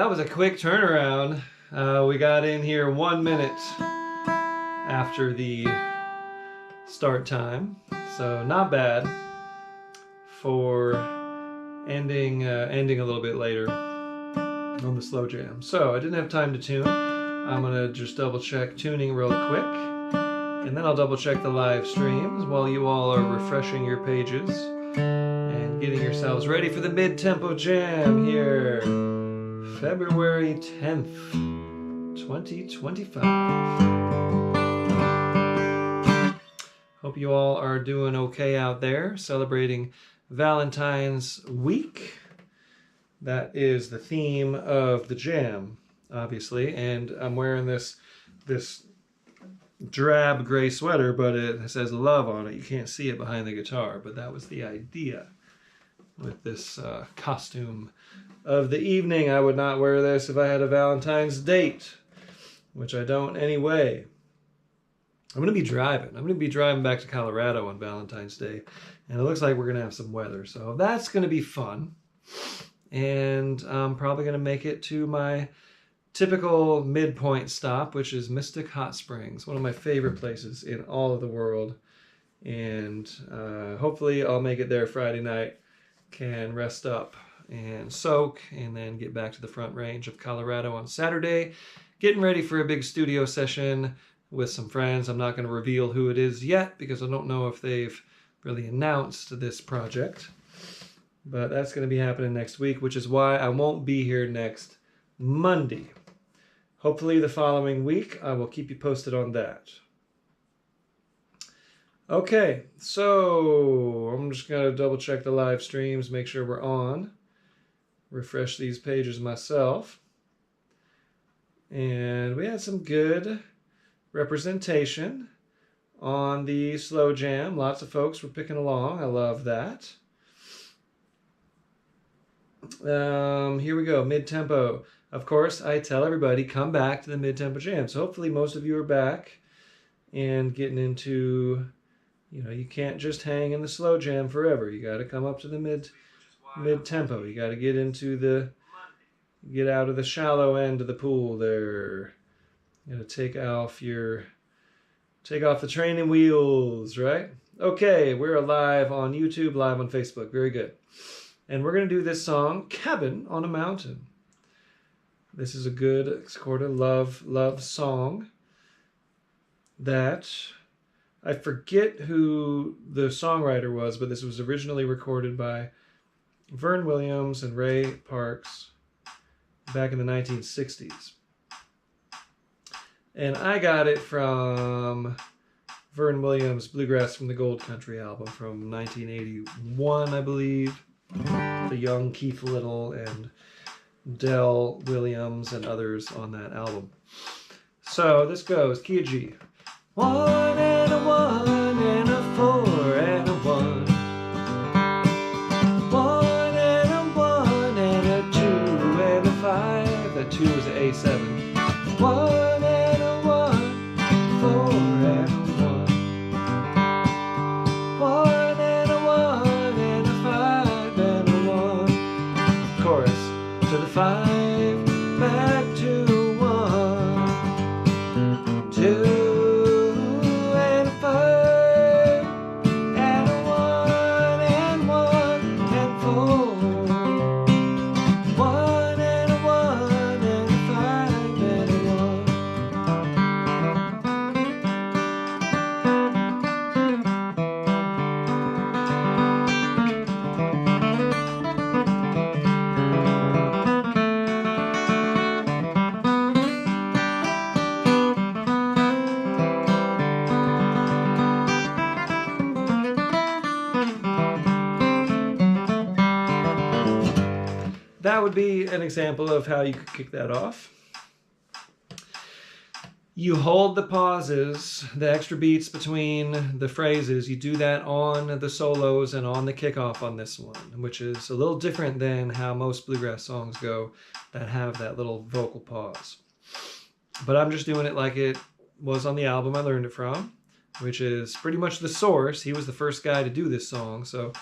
that was a quick turnaround. We got in here 1 minute after the start time, so not bad for ending a little bit later on the slow jam. So I didn't have time to tune. I'm gonna just double check tuning real quick, and then I'll double check the live streams while you all are refreshing your pages and getting yourselves ready for the mid-tempo jam here, February 10th, 2025. Hope you all are doing okay out there, celebrating Valentine's week. That is the theme of the jam, obviously, and I'm wearing this drab gray sweater, but it says love on it. You can't see it behind the guitar, but that was the idea with this costume of the evening. I would not wear this if I had a Valentine's date, which I don't anyway. I'm going to be driving. I'm going to be driving back to Colorado on Valentine's Day, and it looks like we're going to have some weather, so that's going to be fun. And I'm probably going to make it to my typical midpoint stop, which is Mystic Hot Springs, one of my favorite places in all of the world. And hopefully I'll make it there Friday night, can rest up and soak, and then get back to the Front Range of Colorado on Saturday, getting ready for a big studio session with some friends. I'm not going to reveal who it is yet because I don't know if they've really announced this project, but that's going to be happening next week, which is why I won't be here next Monday. Hopefully the following week, I will keep you posted on that. Okay, so I'm just going to double check the live streams, make sure we're on, refresh these pages myself. And we had some good representation on the slow jam. Lots of folks were picking along. I love that. Here we go, mid-tempo. Of course, I tell everybody, come back to the mid-tempo jam. So hopefully most of you are back and getting into, you can't just hang in the slow jam forever. You got to come up to the mid-tempo. You got to get out of the shallow end of the pool there. You got to take off the training wheels, right? Okay, we're live on YouTube, live on Facebook. Very good. And we're going to do this song, Cabin on a Mountain. This is a good sort of love song that I forget who the songwriter was, but this was originally recorded by Vern Williams and Ray Parks back in the 1960s. And I got it from Vern Williams' Bluegrass from the Gold Country album from 1981, I believe. The young Keith Little and Del Williams and others on that album. So this goes, key of G. 1 and a 1 and a 4 and a 1. 1 and a 1 and a 2 and a 5. That 2 is an A7. 1 and a 1, 4 and a 1. 1 and a 1 and a 5 and a 1. Chorus. To the 5, back to 1, 2 and a 5, and a 1 and 1 and 4, 1 and a 1 and a 5 and a That would be an example of how you could kick that off. You hold the pauses, the extra beats between the phrases. You do that on the solos and on the kickoff on this one, which is a little different than how most bluegrass songs go that have that little vocal pause. But I'm just doing it like it was on the album I learned it from, which is pretty much the source. He was the first guy to do this song, so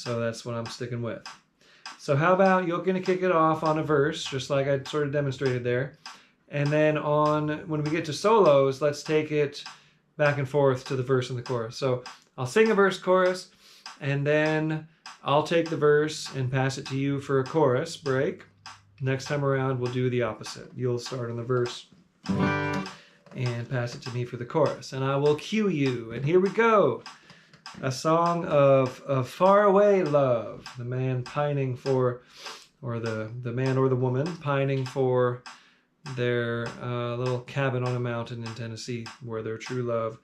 that's what I'm sticking with. So how about you're going to kick it off on a verse, just like I sort of demonstrated there. And then when we get to solos, let's take it back and forth to the verse and the chorus. So I'll sing a verse chorus, and then I'll take the verse and pass it to you for a chorus break. Next time around, we'll do the opposite. You'll start on the verse and pass it to me for the chorus. And I will cue you. And here we go. A song of faraway love. The man pining for, or the man or the woman pining for their little cabin on a mountain in Tennessee where their true love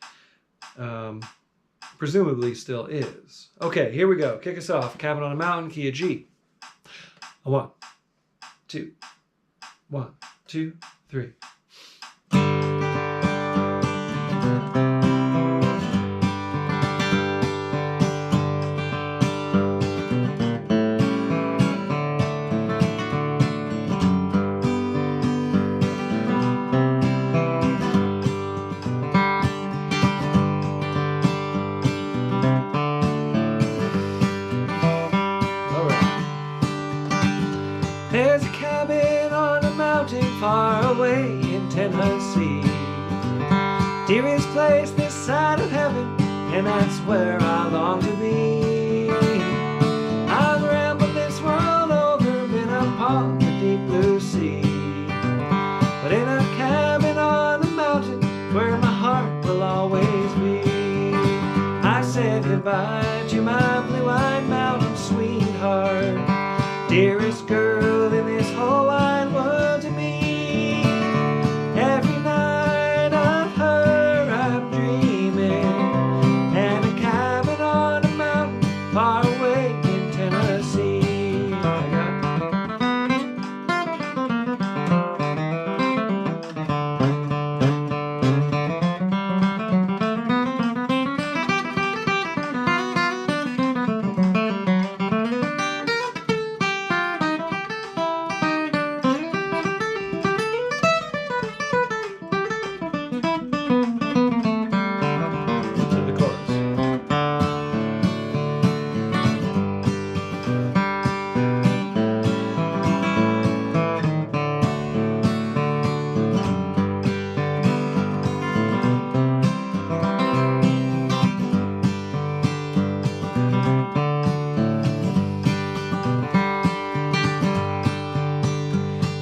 presumably still is. Okay, here we go. Kick us off. Cabin on a mountain, key of G. 1, 2, 1, 2, 3. There's a cabin on a mountain far away in Tennessee. Dearest place this side of heaven, and that's where I long to be. I've rambled this world over, been upon the deep blue sea, but in a cabin on a mountain where my heart will always be. I said goodbye to my blue-eyed mountain sweetheart, dearest girl in this whole wide world to me. Every night of her I'm dreaming, and a cabin on a mountain far away in Tennessee. I got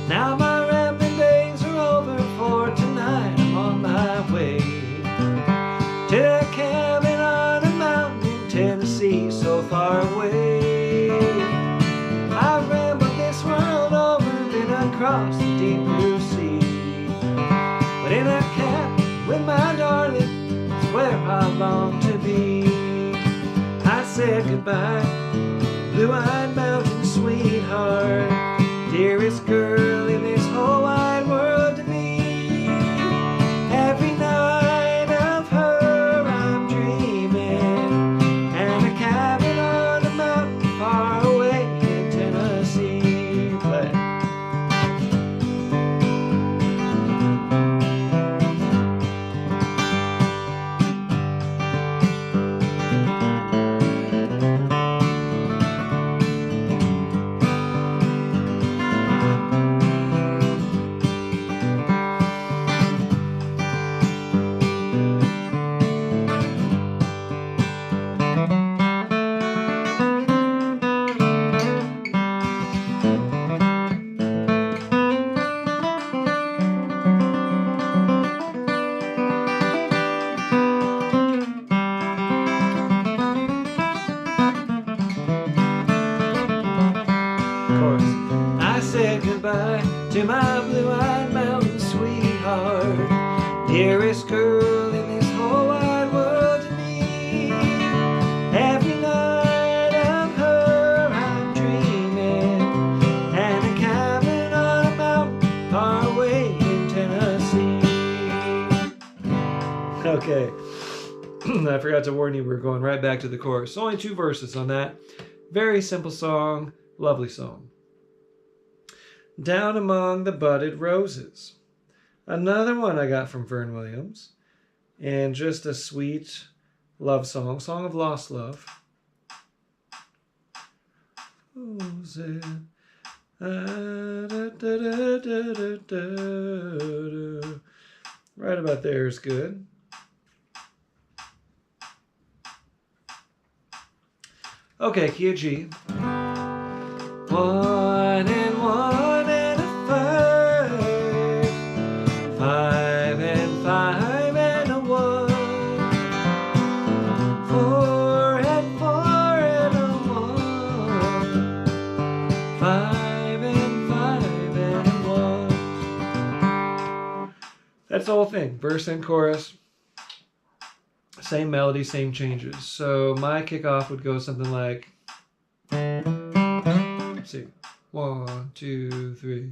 now my rambling days are over, for tonight I'm on my way to that cabin on a mountain in Tennessee, so far away. I've rambled this world over, been across the deep blue sea, but in that cabin with my darling is where I long to be. I said goodbye, blue-eyed mountain sweetheart, dearest girl in this whole wide world to me. Every night of her I'm dreaming, and a cabin on a mountain far away in Tennessee. Play. I said goodbye to my blue-eyed mountain sweetheart, dearest girl in this whole wide world to me. Every night of her I'm dreaming, and a cabin on a mountain far away in Tennessee. Okay, I forgot to warn you, we're going right back to the chorus. Only 2 verses on that. Very simple song, lovely song. Down Among the Budded Roses. Another one I got from Vern Williams. And just a sweet love song. Song of lost love. roses. Da-da-da-da-da-da-da. Right about there is good. Okay, key of G. 1 and 1 and a 5. 5 and 5 and a 1. 4 and 4 and a 1. 5 and 5 and a 1. That's the whole thing. Verse and chorus. Same melody, same changes. So my kickoff would go something like, let's see, 1, 2, 3.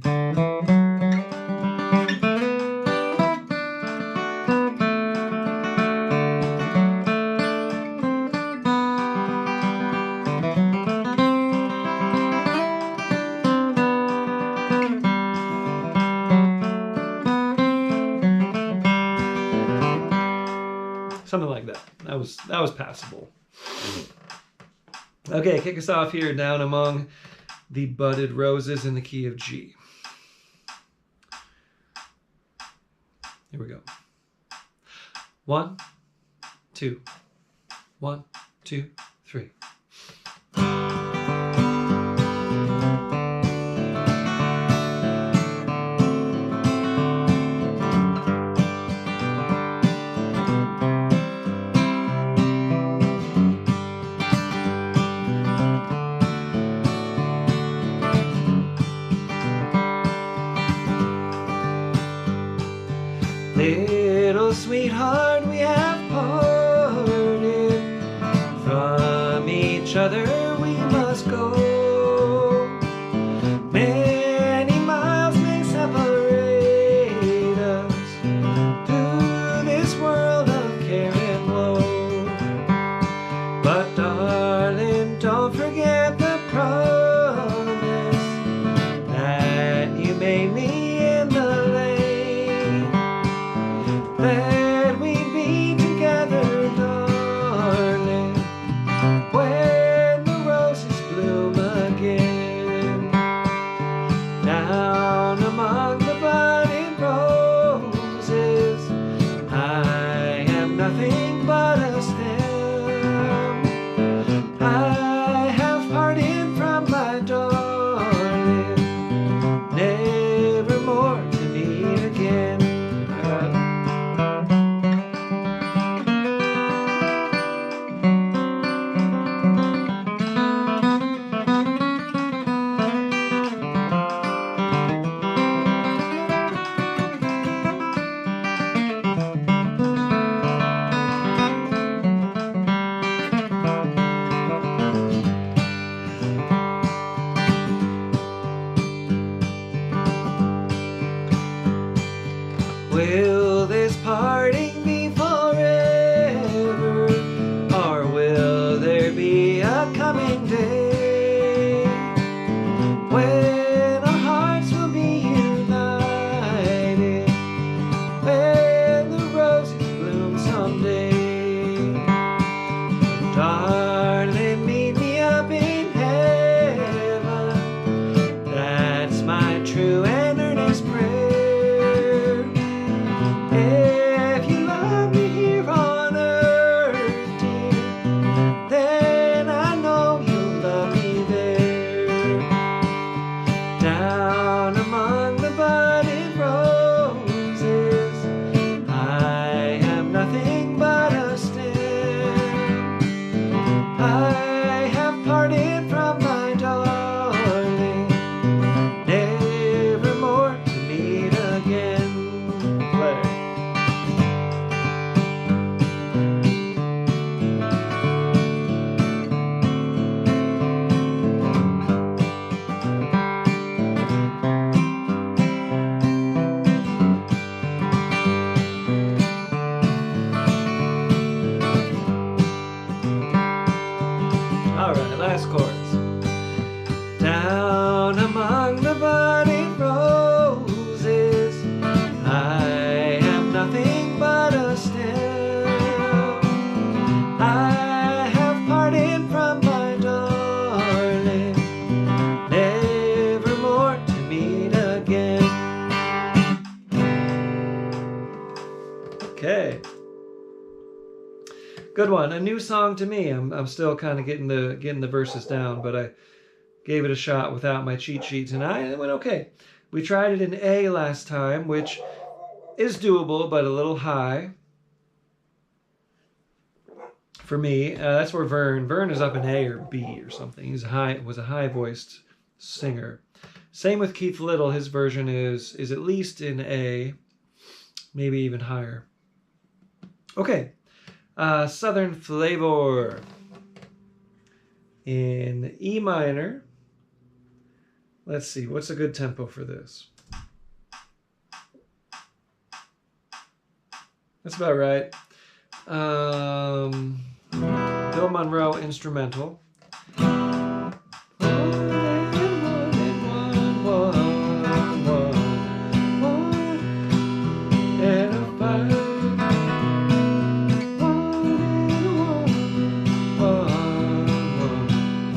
Something like that. That was passable. Okay, kick us off here, Down Among the Budded Roses in the key of G. Here we go. 1, 2, 1, 2, 3. Little sweetheart, we have parted. From each other we must go. Many miles may separate us through this world of care and woe. But darling, don't forget the promise that you made me in the lane. That we'd be together, darling, when the roses bloom again. Down among the budding roses, I am nothing but a stem. I have parted from my darling, never more to meet again. Will this parting be forever, or will there be a coming day when our hearts will be united, when the roses bloom someday? Darling, meet me up in heaven, that's my true and earnest prayer. If you love me here on earth, dear, then I know you'll love me there. Down among the budded roses, I am nothing but a stem. I have parted from my darling, never more to meet again. Play. All right, last chorus. Down among the budding roses, I am nothing but a stem. I have parted from my darling, Good one. A new song to me. I'm still kind of getting the verses down, but I gave it a shot without my cheat sheet tonight, and it went okay. We tried it in A last time, which is doable, but a little high for me. That's where Vern is up in A or B or something. He's was a high-voiced singer. Same with Keith Little. His version is at least in A, maybe even higher. Okay, Southern Flavor in E minor. Let's see, what's a good tempo for this? That's about right. Bill Monroe instrumental.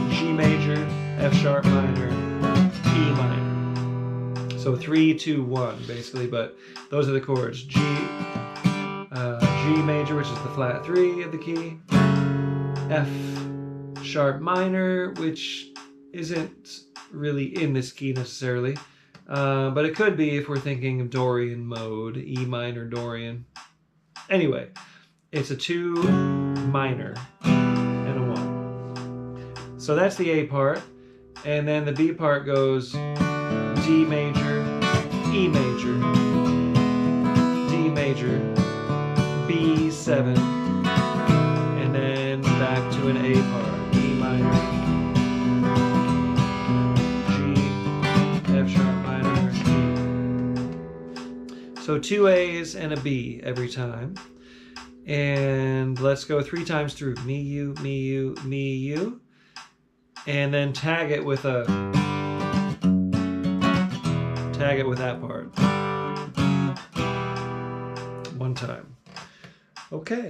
G major, F sharp minor, E minor. So 3, 2, 1 basically, but those are the chords. G major, which is the flat 3 of the key, F sharp minor, which isn't really in this key necessarily, but it could be if we're thinking of Dorian mode, E minor Dorian. Anyway, it's a 2 minor and a 1. So that's the A part, and then the B part goes D major, E major, D major, B7, and then back to an A part, E minor, G, F sharp minor, E. So 2 A's and a B every time. And let's go 3 times through. Me, you, me, you, me, you. And then tag it with that part. 1 time. Okay,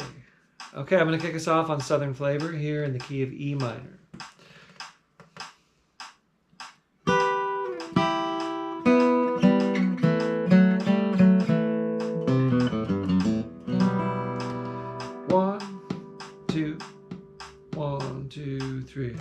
I'm going to kick us off on Southern Flavor here in the key of E minor. One, two, 1, 2, 3.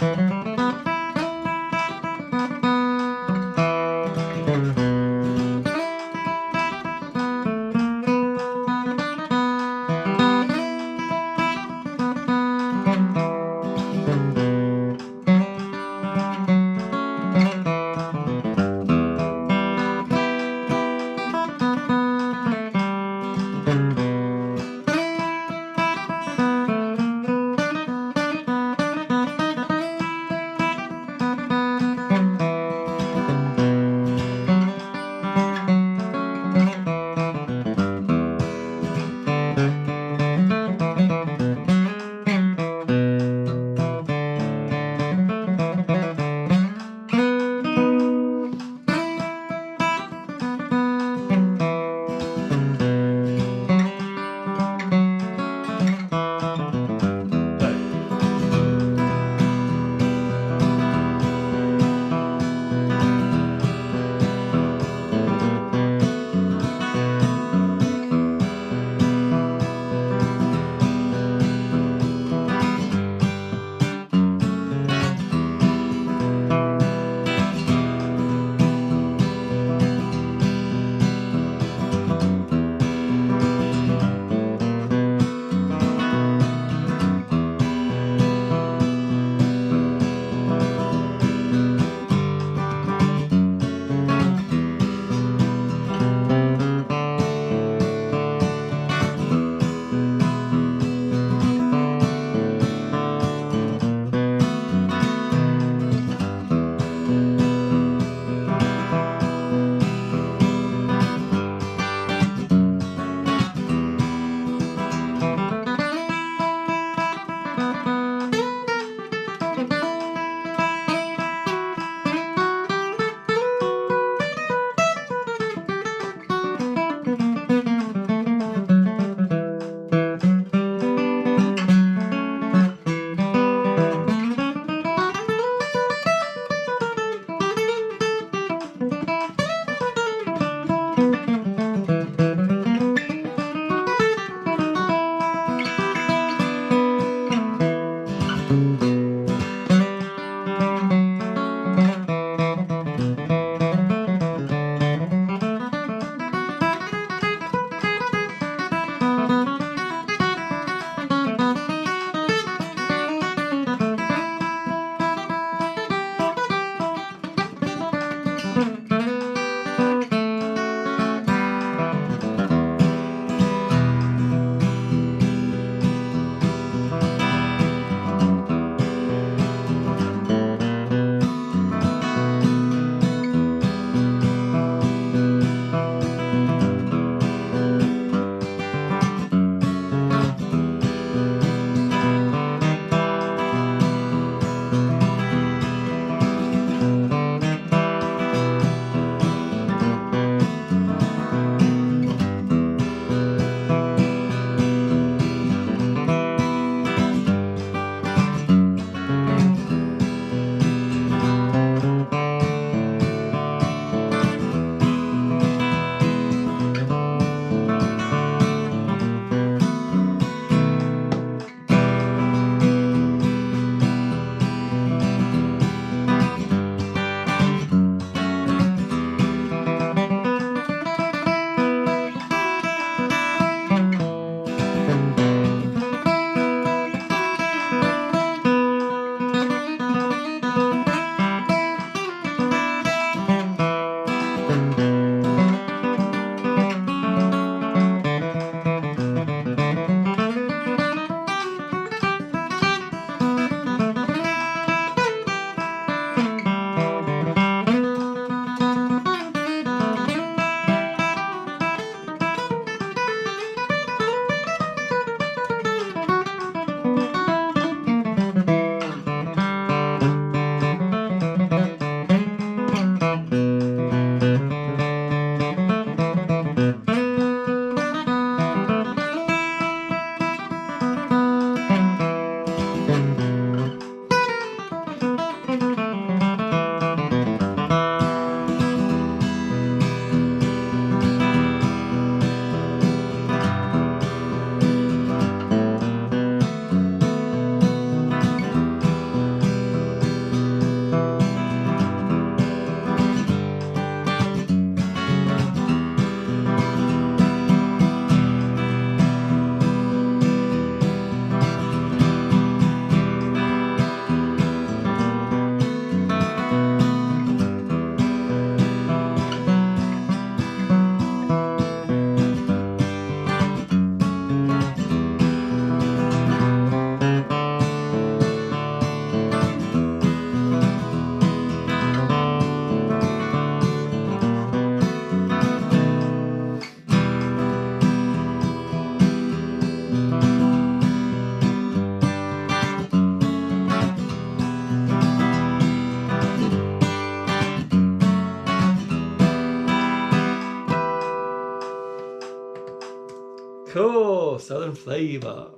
soul, southern flavor.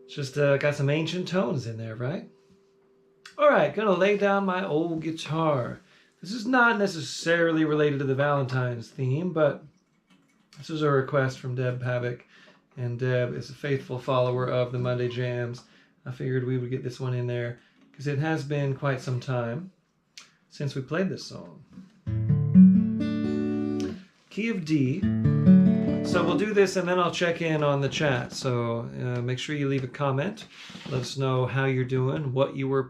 Just got some ancient tones in there, right? All right, gonna lay down my old guitar. This is not necessarily related to the Valentine's theme, but this was a request from Deb Pavick, and Deb is a faithful follower of the Monday Jams. I figured we would get this one in there because it has been quite some time since we played this song. Key of D. So we'll do this and then I'll check in on the chat. So make sure you leave a comment. Let us know how you're doing, what you were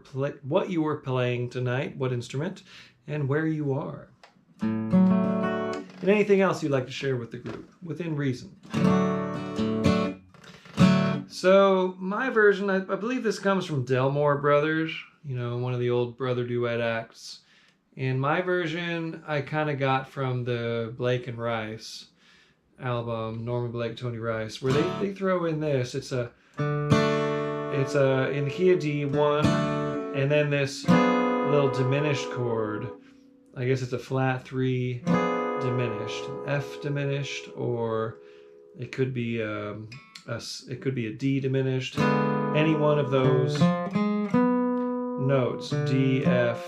playing tonight, what instrument, and where you are. And anything else you'd like to share with the group, within reason. So my version, I believe this comes from Delmore Brothers, you know, one of the old brother duet acts. And my version, I kind of got from the Blake and Rice album, Norman Blake, Tony Rice, where they throw in this. It's in the key of D, 1, and then this little diminished chord. I guess it's a flat 3 diminished, F diminished, or it could be a D diminished. Any one of those notes, D, F,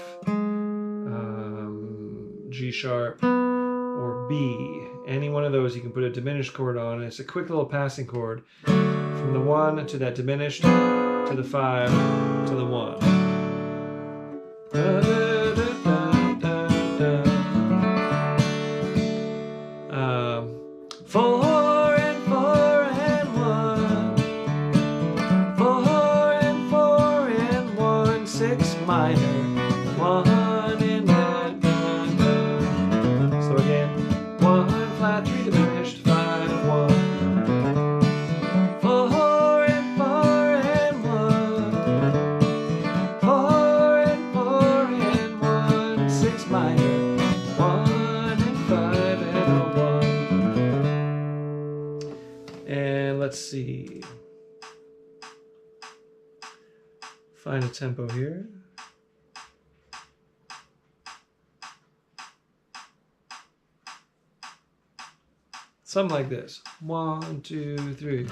G sharp, or B. Any one of those you can put a diminished chord on, and it's a quick little passing chord from the 1 to that diminished to the 5 to the 1. Four and 4 and 1. 4 and 4 and 1. 6 minor. 1 and that. So again, 1 flat 3 diminished 5 1. 4 and 4 and 1. 4 and 4 and 1. 6 minor. 1 and 5 and a 1. And let's see. Find a tempo here. Something like this. 1, 2, 3.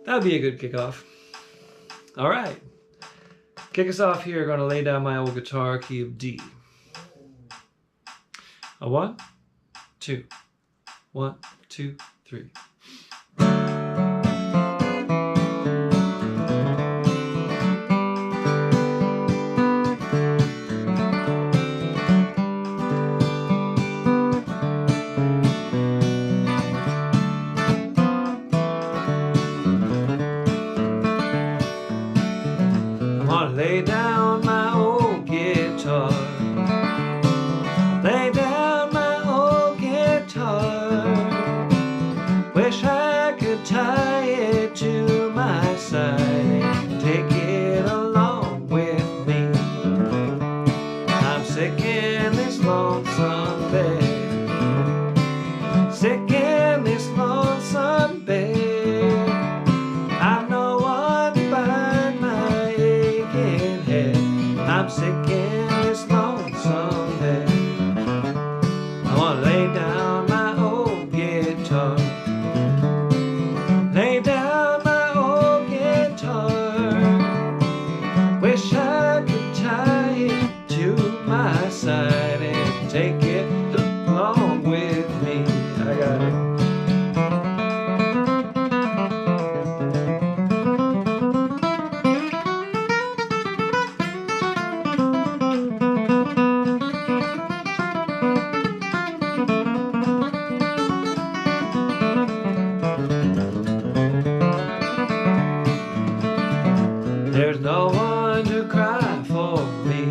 That would be a good kickoff. All right. Kick us off here. Going to lay down my old guitar, key of D. A 1, 2, 1, 2, 3. I'm gonna lay down my old guitar. Lay down my old guitar. Wish I could tie it to my side and take it along with me. I'm sick in this lonesome bed. Sick in this lonesome bed. I've no one to bind my aching head. I'm sick in this lonesome bed. I wanna lay down my old guitar. Lay down my old guitar. Wish I could tie it to my side and take it along with me. I got it. There's no one to cry for me.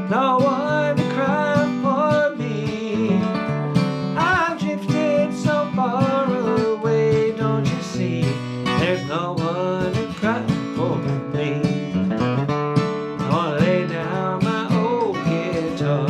No one to cry for me. I've drifted so far away, don't you see? There's no one to cry for me. I wanna lay down my old guitar.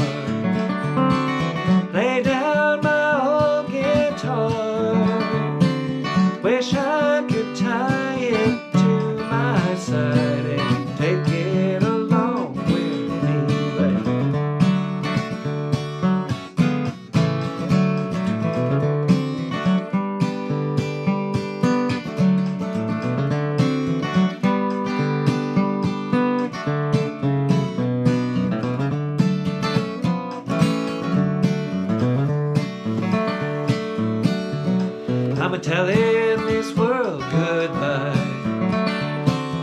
I'm telling this world goodbye.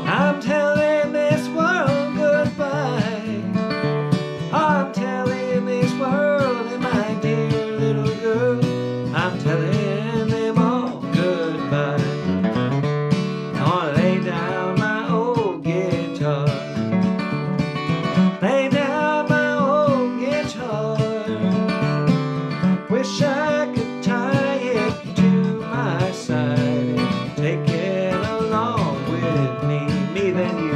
I'm telling this world goodbye. I'm telling this world and my dear little girl, I'm telling them all goodbye. I wanna lay down my old guitar, lay down my old guitar. Wish I could tie it to my side and take it along with me then you.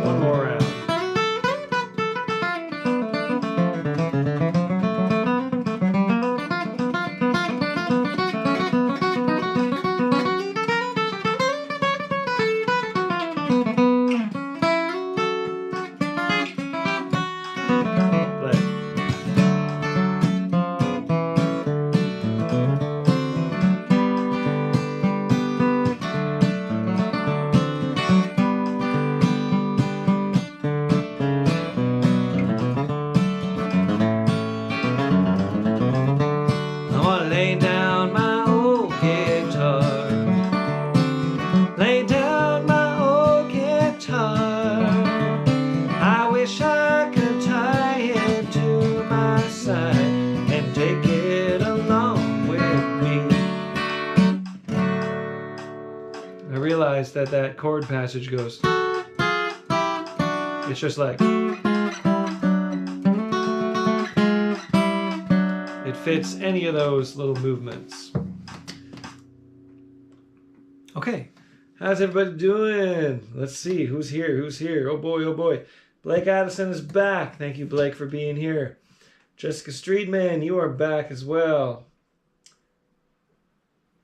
One more round. Play. I wanna lay down my old guitar, lay down my old guitar. I wish I could tie it to my side and take it along with me. I realized that that chord passage goes, it's just like, it fits any of those little movements. Okay, how's everybody doing? Let's see, who's here? Who's here? Oh boy, oh boy. Blake Addison is back. Thank you, Blake, for being here. Jessica Streetman, you are back as well.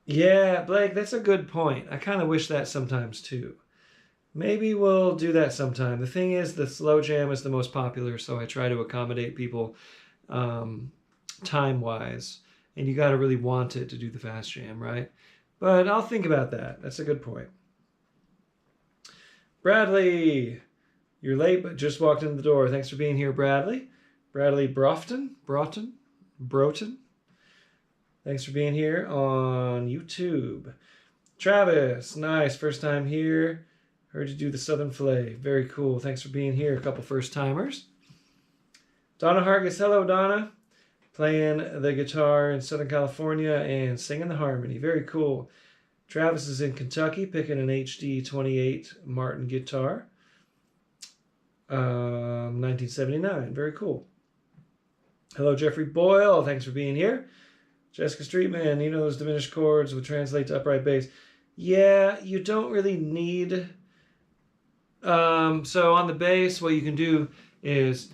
Yeah, Blake, that's a good point. I kind of wish that sometimes too. Maybe we'll do that sometime. The thing is, the slow jam is the most popular, so I try to accommodate people time-wise. And you got to really want it to do the fast jam, right? But I'll think about that. That's a good point. Bradley, you're late, but just walked in the door. Thanks for being here, Bradley. Bradley Broughton. Thanks for being here on YouTube. Travis, nice. First time here. Heard you do the Southern Filet. Very cool. Thanks for being here. A couple first-timers. Donna Hargis. Hello, Donna. Playing the guitar in Southern California and singing the harmony. Very cool. Travis is in Kentucky, picking an HD 28 Martin guitar. 1979. Very cool. Hello, Jeffrey Boyle. Thanks for being here. Jessica Streetman, you know those diminished chords would translate to upright bass. Yeah, you don't really need... so on the bass, what you can do is...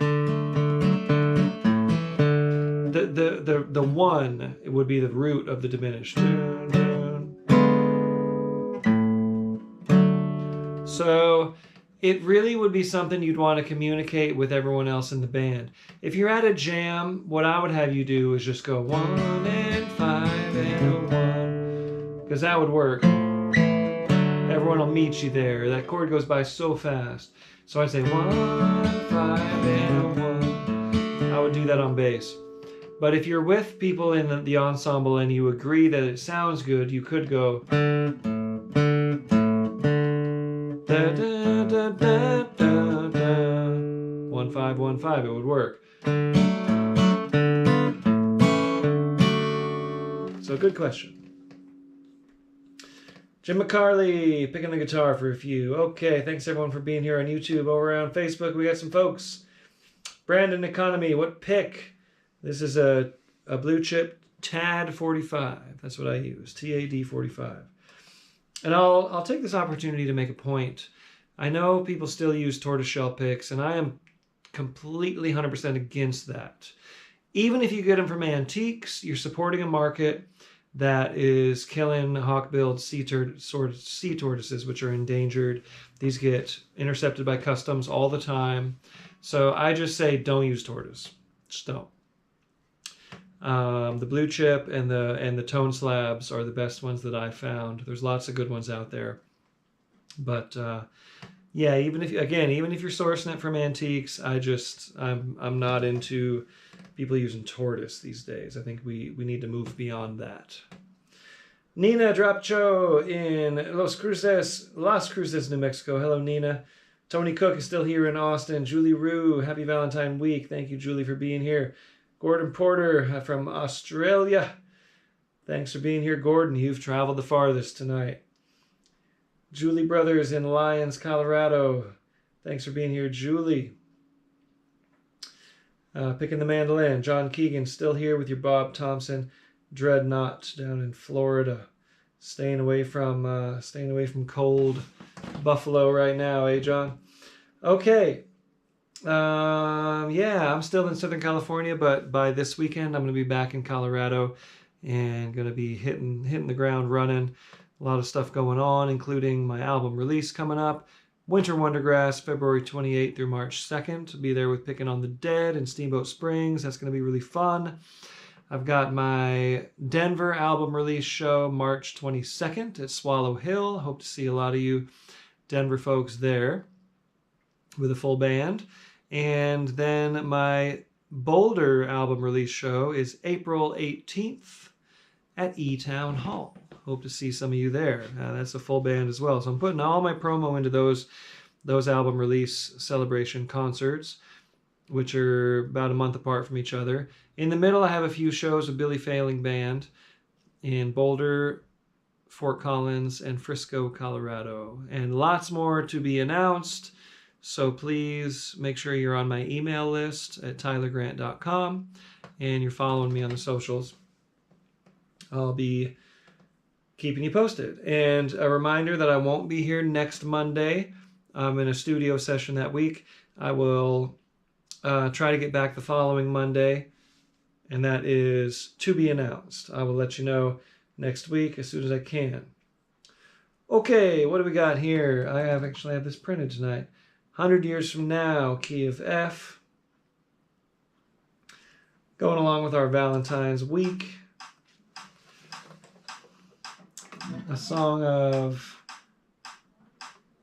The one would be the root of the diminished. So it really would be something you'd want to communicate with everyone else in the band. If you're at a jam, what I would have you do is just go 1 and 5 and a 1, because that would work. Everyone will meet you there. That chord goes by so fast. So I'd say 1, 5 and a 1. I would do that on bass. But if you're with people in the ensemble and you agree that it sounds good, you could go da, da, da, da, da, da. 1 5 1 5. It would work. So good question. Jim McCarley picking the guitar for a few. Okay, thanks everyone for being here on YouTube. Over on Facebook, we got some folks. Brandon Economy, what pick? This is a blue chip TAD 45. That's what I use, TAD 45. And I'll take this opportunity to make a point. I know people still use tortoiseshell picks, and I am completely 100% against that. Even if you get them from antiques, you're supporting a market that is killing hawk-billed sea tortoises, which are endangered. These get intercepted by customs all the time. So I just say don't use tortoise. Just don't. The blue chip and the tone slabs are the best ones that I found. There's lots of good ones out there. But yeah, even if you're sourcing it from antiques, I'm not into people using tortoise these days. I think we need to move beyond that. Nina Dropcho in Las Cruces, New Mexico. Hello, Nina. Tony Cook is still here in Austin. Julie Rue, happy Valentine week. Thank you, Julie, for being here. Gordon Porter from Australia. Thanks for being here, Gordon. You've traveled the farthest tonight. Julie Brothers in Lyons, Colorado. Thanks for being here, Julie. Picking the mandolin. John Keegan still here with your Bob Thompson Dreadnought down in Florida. Staying away from cold Buffalo right now, eh, John? Okay. Yeah, I'm still in Southern California, but by this weekend I'm going to be back in Colorado and going to be hitting the ground running. A lot of stuff going on, including my album release coming up. Winter Wondergrass, February 28th through March 2nd. I'll be there with Picking on the Dead in Steamboat Springs. That's going to be really fun. I've got my Denver album release show March 22nd at Swallow Hill. Hope to see a lot of you Denver folks there with a full band. And then my Boulder album release show is April 18th at E-Town Hall. Hope to see some of you there. That's a full band as well. So I'm putting all my promo into those album release celebration concerts, which are about a month apart from each other. In the middle, I have a few shows with Billy Failing Band in Boulder, Fort Collins, and Frisco, Colorado. And lots more to be announced. So please make sure you're on my email list at tylergrant.com and you're following me on the socials. I'll be keeping you posted. And a reminder that I won't be here next Monday. I'm in a studio session that week. I will try to get back the following Monday, and that is to be announced. I will let you know next week as soon as I can. Okay, what do we got here? I actually have this printed tonight. 100 Years From Now, key of F. Going along with our Valentine's week. A song of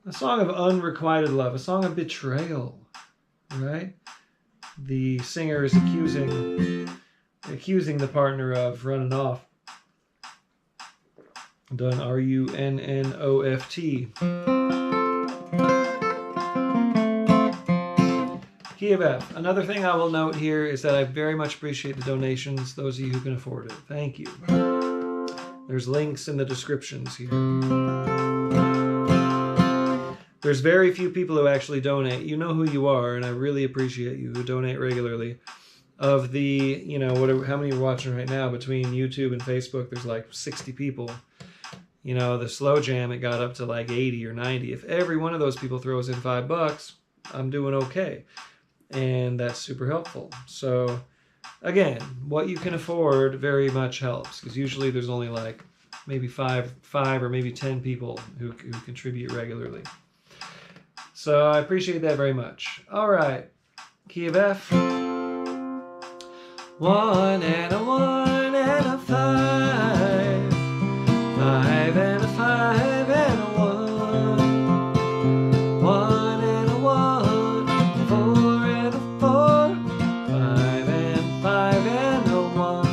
unrequited love, a song of betrayal, right? The singer is accusing the partner of running off. Done R-U-N-N-O-F-T. Key of F. Another thing I will note here is that I very much appreciate the donations, those of you who can afford it. Thank you. There's links in the descriptions here. There's very few people who actually donate. You know who you are, and I really appreciate you who donate regularly. Of the, how many are watching right now between YouTube and Facebook, there's like 60 people. The Slow Jam, it got up to like 80 or 90. If every one of those people throws in $5, I'm doing okay. And that's super helpful. So again, what you can afford very much helps, because usually there's only like maybe five or maybe 10 people who contribute regularly. So I appreciate that very much. All right, key of F. 1 and a 1 and a 5. 5 and a 5 and a 1. 1 and a 1. 4 and a 4. 5 and 5 and a 1.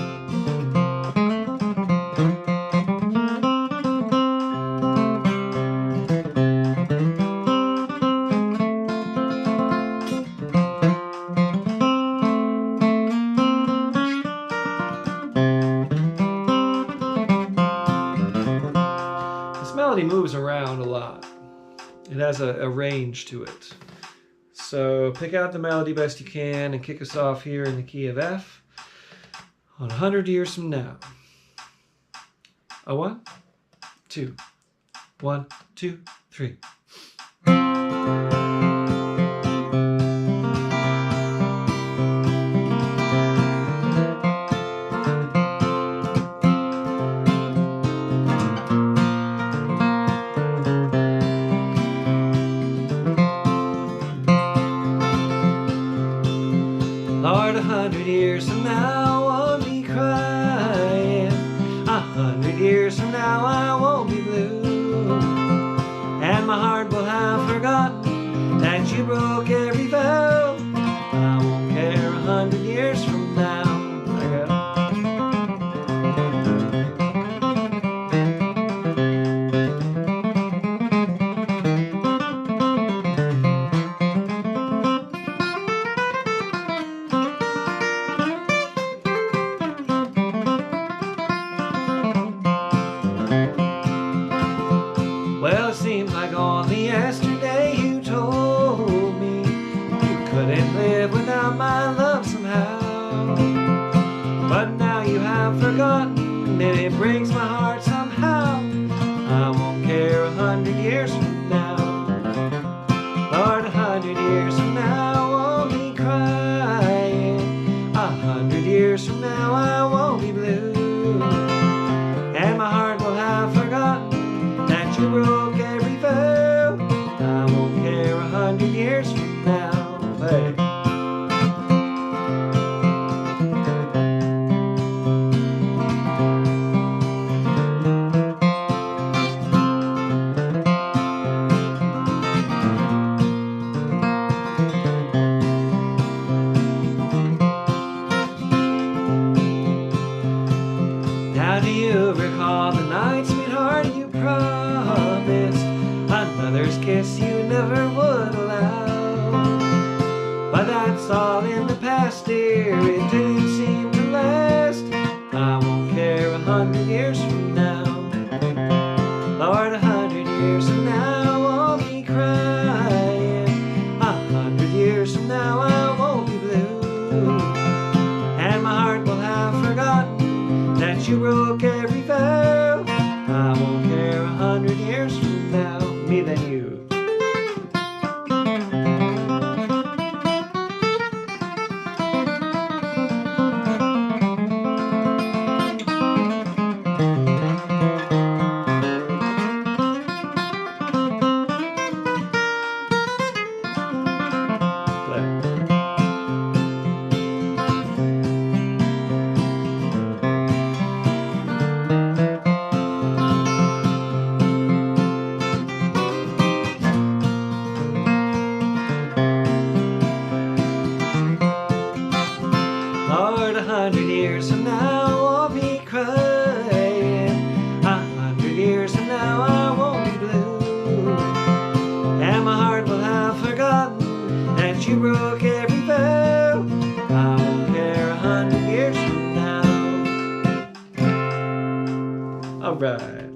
Melody moves around a lot. It has a range to it. So pick out the melody best you can and kick us off here in the key of F on 100 Years From Now. A 1, 2, 1, 2, 3. forgotten, and it breaks my heart somehow. I won't care 100 years from now. Lord, 100 years from now I won't be crying. 100 years from now I won't be blue. And my heart will have forgotten that you broke every vow. I won't care 100 years from now. Hey. Now do you recall the night, sweetheart, you promised another's kiss you never would allow? But that's all in the past, dear, it didn't seem to last. I won't care 100 years from now. Lord, 100 years from now I won't be crying. 100 years from now I won't be blue. And my heart will have forgotten that you broke every vow. I won't care 100 years from now. Me than you. Lord, 100 years from now I won't be crying. 100 years from now I won't be blue. And my heart will have forgotten that you broke every vow. I won't care 100 years from now. Alright.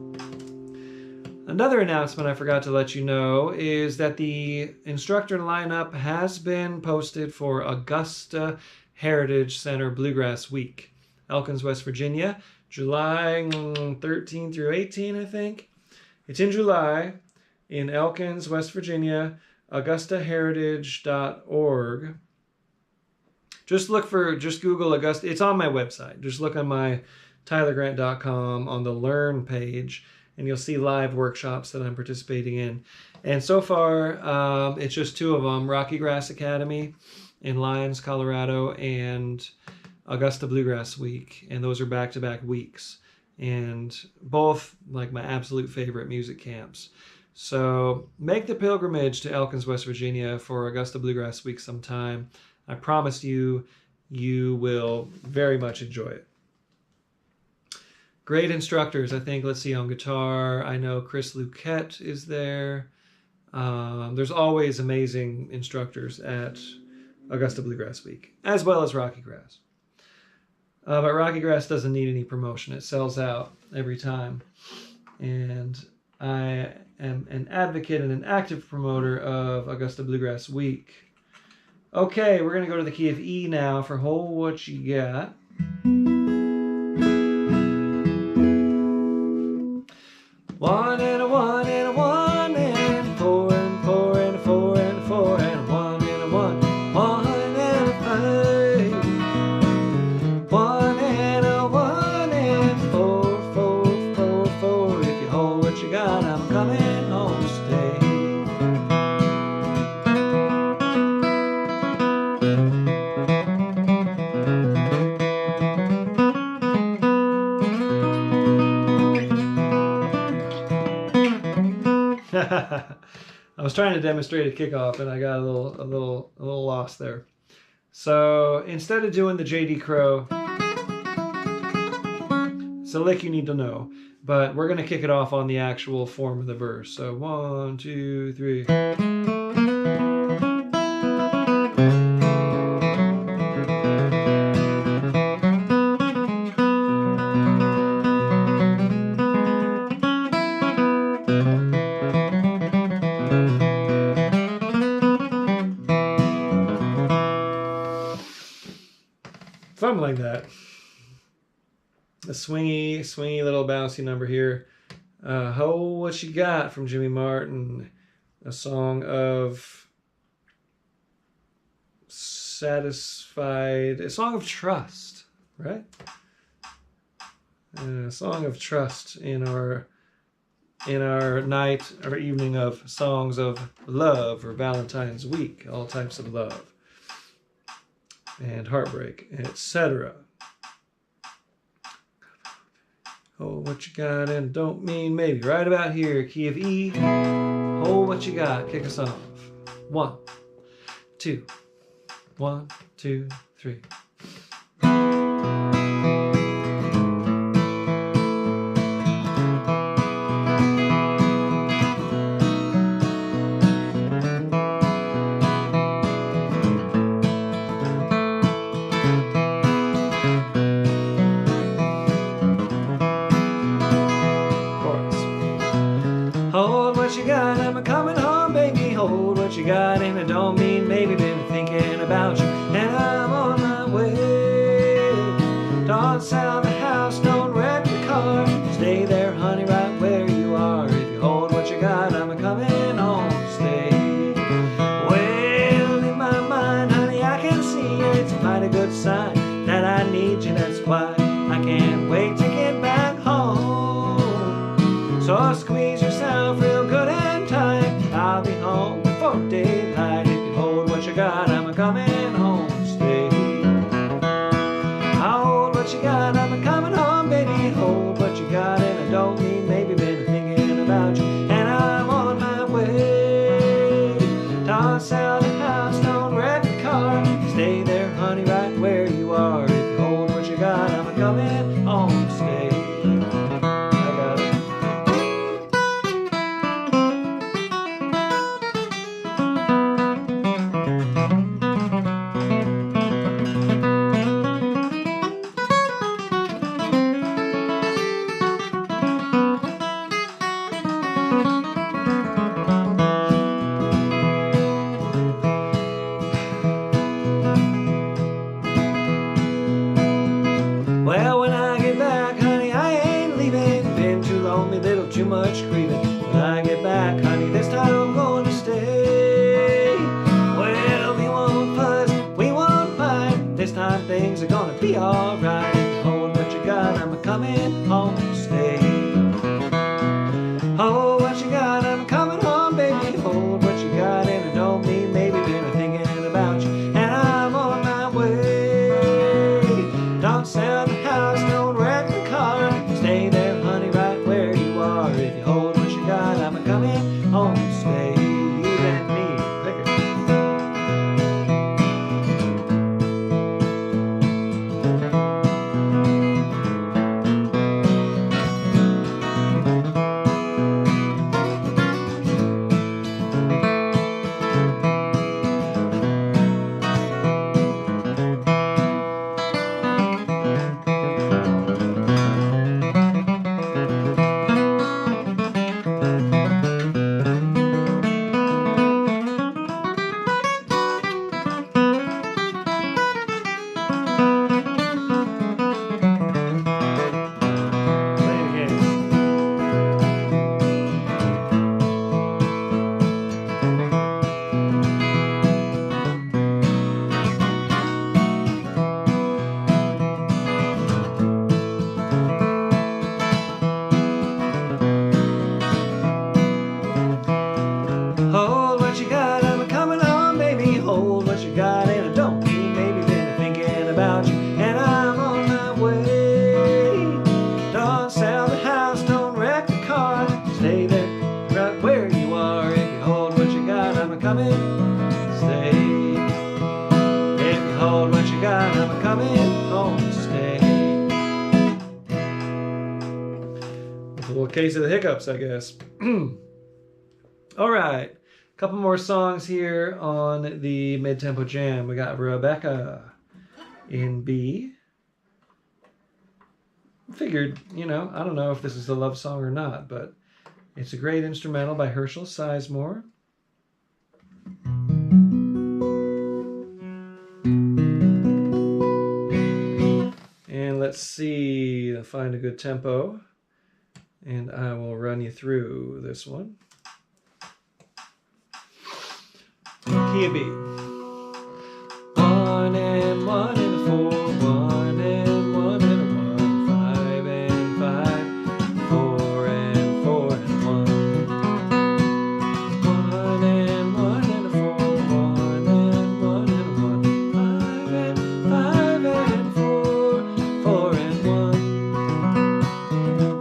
Another announcement I forgot to let you know is that the instructor lineup has been posted for Augusta Heritage Center Bluegrass Week. Elkins, West Virginia, July 13 through 18, I think. It's in July in Elkins, West Virginia, AugustaHeritage.org. Just Google Augusta. It's on my website. Just look on my TylerGrant.com on the Learn page, and you'll see live workshops that I'm participating in. And so far, it's just two of them, Rocky Grass Academy in Lyons, Colorado, and Augusta Bluegrass Week. And those are back-to-back weeks. And both like my absolute favorite music camps. So make the pilgrimage to Elkins, West Virginia for Augusta Bluegrass Week sometime. I promise you, you will very much enjoy it. Great instructors, I think. Let's see, on guitar, I know Chris Luquette is there. There's always amazing instructors at Augusta Bluegrass Week, as well as Rocky Grass. But Rocky Grass doesn't need any promotion. It sells out every time. And I am an advocate and an active promoter of Augusta Bluegrass Week. Okay, we're going to go to the key of E now for Hold What You Got. One and a one and a one and four and four and a four and a four and a one and a one, one and a five. One and a one and four, four, four, four. If you hold what you got, I'm coming home to stay. I was trying to demonstrate a kickoff and I got a little lost there. So instead of doing the J.D. Crowe, it's a lick you need to know, but we're going to kick it off on the actual form of the verse. So 1, 2, 3. Something like that. swingy little bouncy number here. Ho, What You Got from Jimmy Martin, a song of satisfied, a song of trust, right? A song of trust in our night or evening of songs of love, or Valentine's week, all types of love and heartbreak, etc. Oh, what you got and don't mean maybe. Right about here, key of E. Oh, what you got. Kick us off. 1, 2. 1, 2, 3. Hold what you got, I'm coming home, baby. Hold what you got, and I don't mean maybe. Been thinking about you, and I'm on my way. Don't sell the house, don't wreck the car. Stay there, honey, right where you are. If you hold what you got, I'm coming home. Stay. Well, in my mind, honey, I can see it's a mighty good sign that I need you. That's why I can't wait to get back home. So squeeze yourself real good and tight. I'll be home before daylight. If you hold what you got, I'm coming home. Stay. I'll hold what you got, I'm coming home, baby. Hold what you got, and I don't mean maybe. Been thinking about you, and I'm on my way. Don't sell the house, don't wreck the car. Stay there, honey, right where you are. If you hold what you got, I'm coming home. Stay. Well, when I get back, honey, I ain't leaving. Been too lonely, little too much grieving. When I get back, honey, this time I'm going to stay. Well, we won't fuss, we won't fight. This time things are gonna be alright. Hold what you got, I'm coming home. Stay. Hold what you got, I'm coming home, baby. Hold what you got, and I don't mean maybe. Been thinking about you, and I'm on my way. Don't sell the house, don't wreck the car. Stay there, honey, right where you are. If you hold what you got, I'm coming home. Stay. You and me, pick it. Hold what you got, I'm coming home, baby. Hold what you got, and I don't mean maybe. Been thinking about you, and I'm on my way. Don't sell the house, don't wreck the car. Stay there, right where you are. If you hold what you got, I'm coming. Stay. If you hold what you got, I'm coming home. Stay. With a little case of the hiccups, I guess. All right, a couple more songs here on the mid-tempo jam. We got Rebecca in B. Figured, I don't know if this is a love song or not, but it's a great instrumental by Herschel Sizemore. And let's see, find a good tempo, and I will run you through this one. Key of B. 1 and 1 and a 4, 1 and 1 and a 1, 5 and 5, 4 and 4 and 1. 1 and 1 and a 4, 1 and 1 and a 1, 5 and 5 and 4, 4 and 1.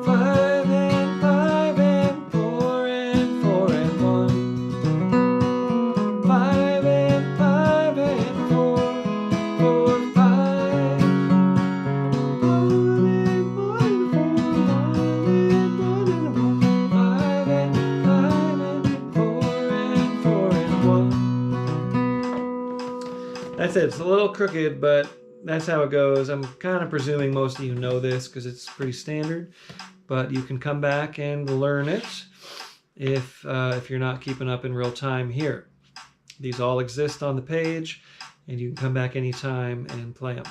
5 and 5 and 4 and 4 and 1. 5 and 5 and 4, 4, 5. 1 and 1 and 4, 1 and 1 and 1. 5 and 5 and 4 and 4 and 1. That's it. It's a little crooked, but that's how it goes. I'm kind of presuming most of you know this because it's pretty standard, but you can come back and learn it if you're not keeping up in real time here. These all exist on the page, and you can come back anytime and play them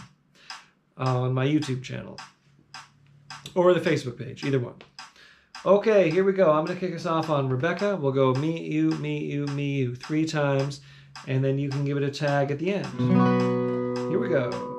on my YouTube channel or the Facebook page, either one. Okay, here we go. I'm going to kick us off on Rebecca. We'll go me, you, me, you, me, you 3 times, and then you can give it a tag at the end. Here we go.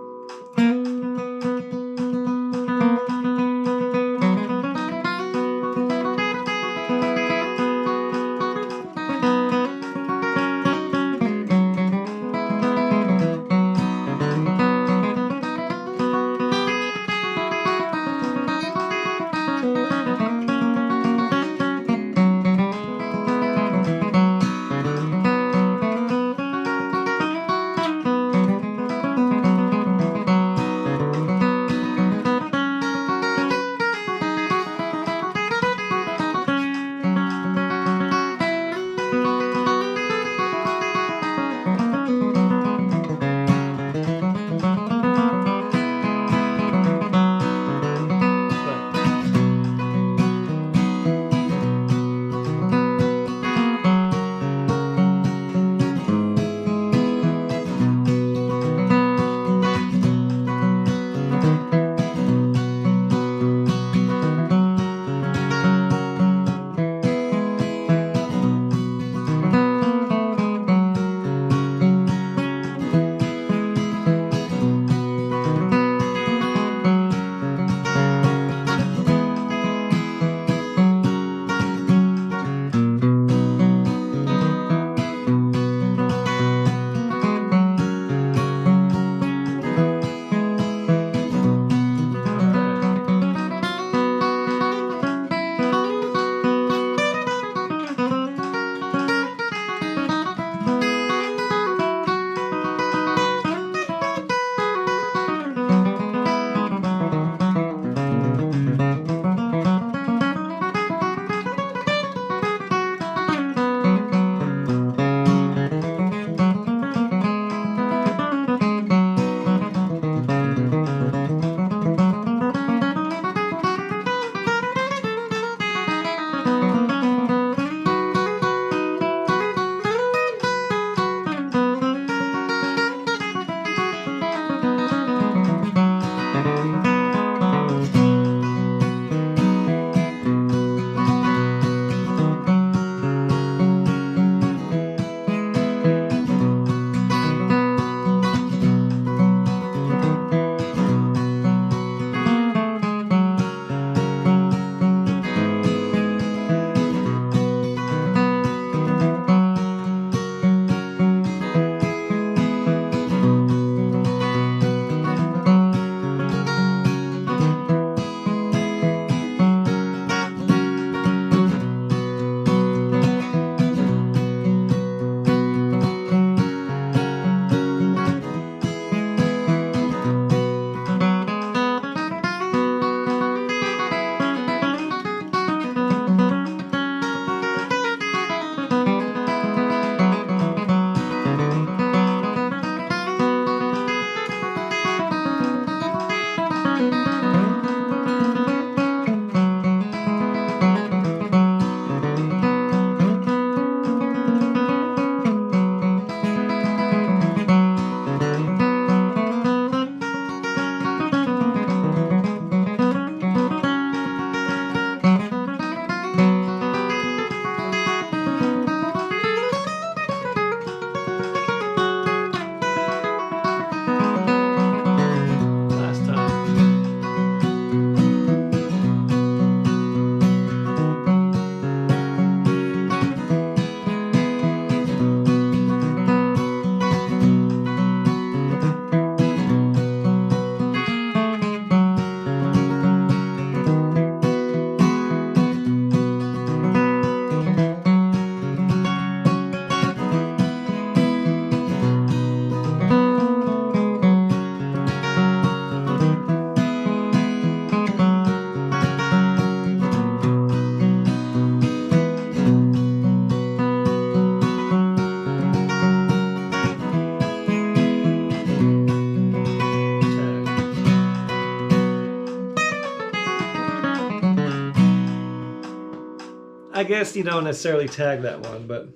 I guess you don't necessarily tag that one, but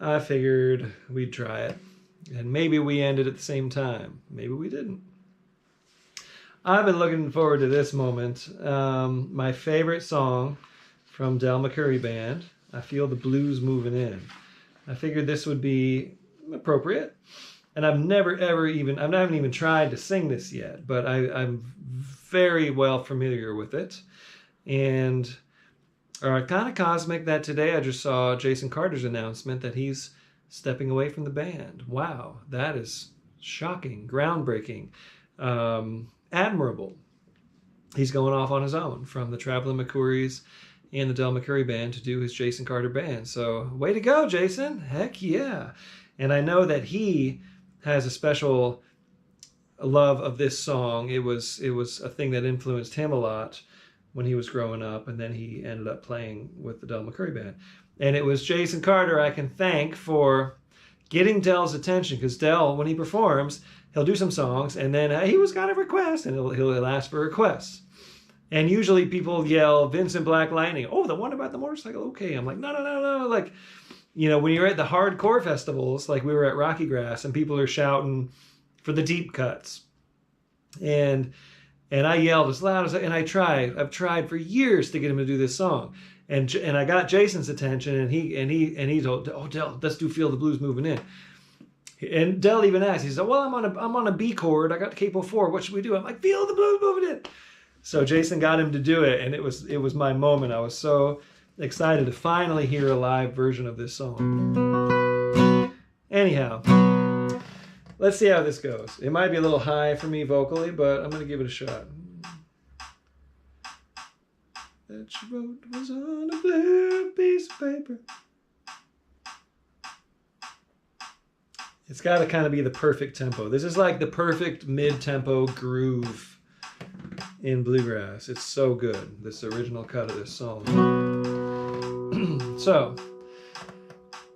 I figured we'd try it. And maybe we ended at the same time. Maybe we didn't. I've been looking forward to this moment. My favorite song from Del McCoury Band, I Feel the Blues Moving In. I figured this would be appropriate. And I haven't even tried to sing this yet, but I'm very well familiar with it. And kind of cosmic that today I just saw Jason Carter's announcement that he's stepping away from the band. Wow, that is shocking, groundbreaking, admirable. He's going off on his own from the Traveling McCourys and the Del McCoury Band to do his Jason Carter Band. So way to go, Jason. Heck yeah. And I know that he has a special love of this song. It was a thing that influenced him a lot when he was growing up, and then he ended up playing with the Del McCoury Band. And it was Jason Carter I can thank for getting Del's attention, because Del, when he performs, he'll do some songs, and then he was got a request, and he'll ask for requests. And usually people yell, Vincent Black Lightning, oh, the one about the motorcycle, okay. I'm like, no. Like, you know, when you're at the hardcore festivals, like we were at Rocky Grass, and people are shouting for the deep cuts. And I yelled as loud as I've tried for years to get him to do this song. And I got Jason's attention, and he told, oh, Del, let's do Feel the Blues Moving In. And Del even asked, he said, well, I'm on a B chord, I got the capo 4, what should we do? I'm like, Feel the Blues Moving In. So Jason got him to do it, and it was my moment. I was so excited to finally hear a live version of this song. Anyhow, let's see how this goes. It might be a little high for me vocally, but I'm going to give it a shot. That she wrote was on a blue piece of paper. It's got to kind of be the perfect tempo. This is like the perfect mid-tempo groove in bluegrass. It's so good, this original cut of this song. So,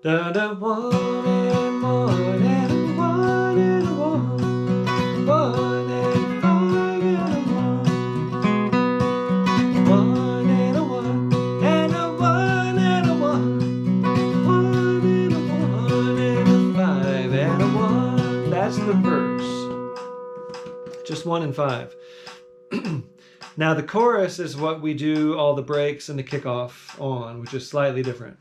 da-da, one and one and one and one, one and five and a one and a one and a one and a one, one and a one and a five and a one. That's the verse. Just 1 and 5. Now the chorus is what we do all the breaks and the kickoff on, which is slightly different.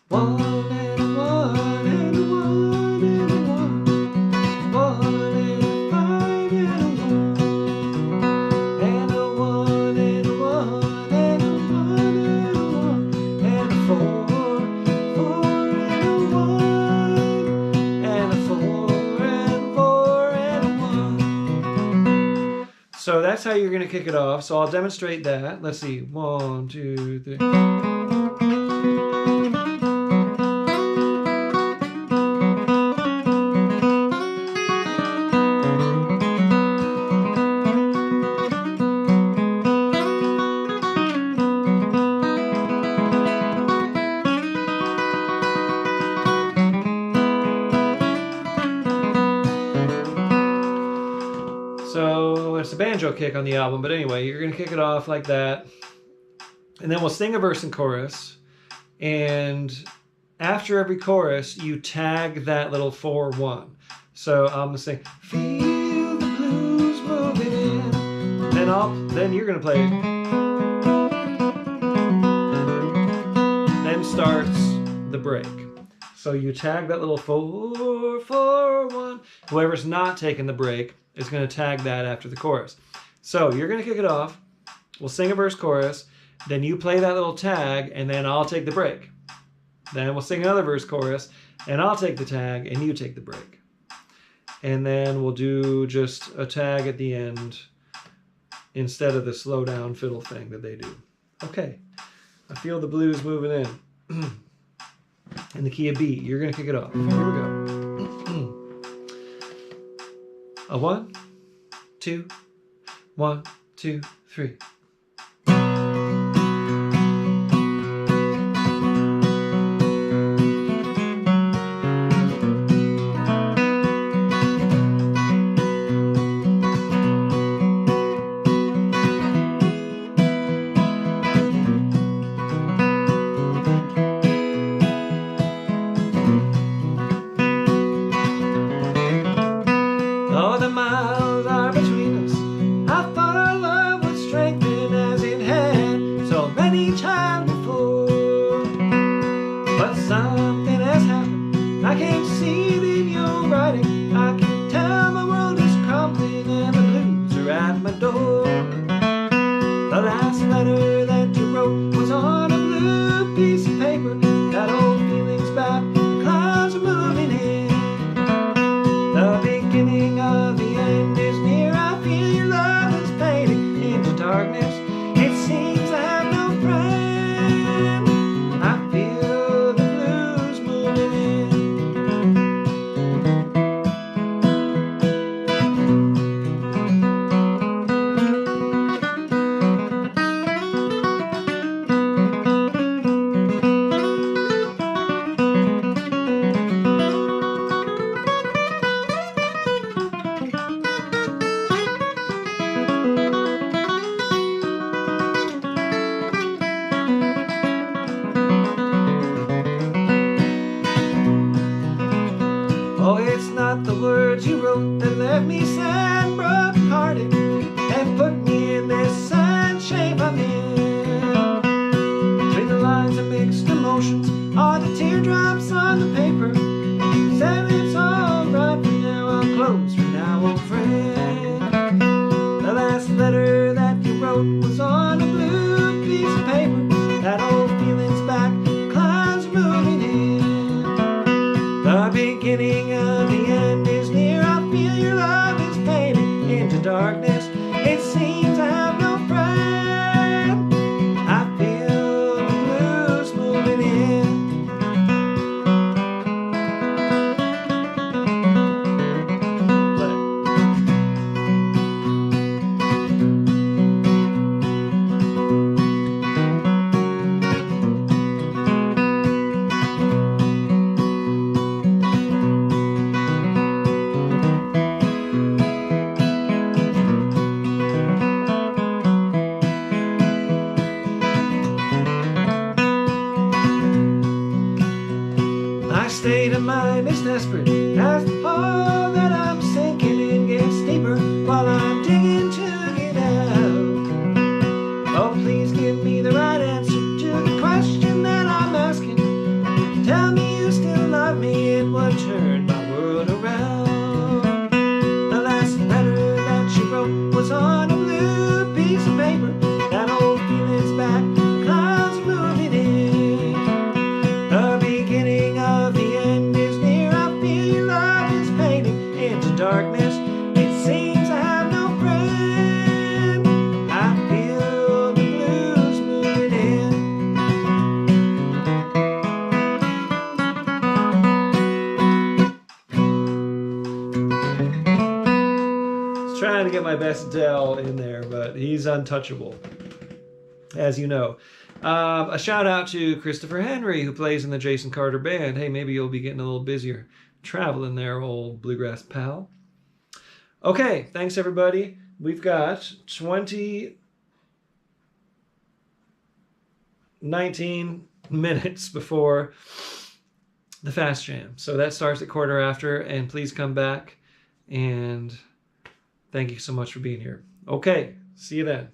One and a one and a one and a one, one and a five and a one, and a one and a one and a one and a one, and a four, four and a one, and a four and four and a one. So that's how you're going to kick it off. So I'll demonstrate that. Let's see. 1, 2, 3. So it's a banjo kick on the album, but anyway, you're going to kick it off like that. And then we'll sing a verse and chorus. And after every chorus, you tag that little 4-1. So I'm going to sing, Feel the blues moving in. Then you're going to play. Then starts the break. So you tag that little 4-4-1. Whoever's not taking the break is going to tag that after the chorus. So you're going to kick it off. We'll sing a verse chorus. Then you play that little tag, and then I'll take the break. Then we'll sing another verse chorus, and I'll take the tag, and you take the break. And then we'll do just a tag at the end instead of the slow down fiddle thing that they do. Okay. I feel the blues moving in. In the key of B. You're going to kick it off. Here we go. A 1, 2, 1, 2, 3. letter that you wrote was on a blue piece of paper. That old feeling's back, the clouds are moving in. The beginning of the end is near. I feel your love is fading into darkness. It seems I have no friend. I feel the blues moving in. Oh, it's not the words you wrote that left me sad, broken-hearted, and put me in this sad shape I'm in. Between the lines of mixed emotions are the teardrops on the paper. Said it's all right for now, I'll close for now, old friend. The last letter that you wrote was on a blue piece of paper. That old feeling's back, clouds are moving in. The beginning of the end is near. I feel your love is fading into darkness. It seems I have no friend. I feel the blues moving in. My state of mind is desperate as the hole that I'm sinking in gets deeper while I'm digging to get out. Oh, please give me the right answer to the question that I'm asking. Tell me you still love me, it would turn my world around. The last letter that you wrote was on a blue piece of paper. That old feeling's back, the clouds are moving in. The beginning of the end is near. I feel your love is fading into darkness. It seems I have no friend. I feel the blues moving in. I was trying to get my best Dell in there, but he's untouchable, as you know. A shout out to Christopher Henry, who plays in the Jason Carter Band. Hey, maybe you'll be getting a little busier traveling there, old bluegrass pal. Okay, thanks everybody. We've got 19 minutes before the Fast Jam. So that starts at 1:15, and please come back. And thank you so much for being here. Okay, see you then.